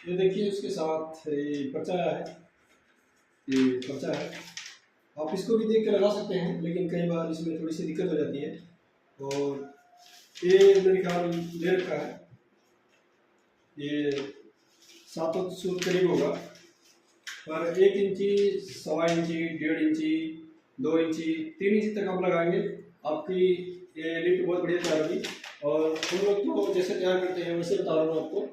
ये देखिए उसके साथ ये पर्चा है, ये पर्चा है। आप इसको भी देख के लगा सकते हैं, लेकिन कई बार इसमें थोड़ी सी दिक्कत हो जाती है। और ये मेरे ख्याल ले रखा है, ये 700 करीब होगा, पर 1 इंची, 1.25 इंची, 1.5 इंची, 2 इंची, 3 इंची तक आप लगाएंगे, आपकी ये लिफ्ट बहुत बढ़िया तैयार होगी। और हम लोग तो जैसे तैयार करते हैं वैसे बता रहा हूँ आपको।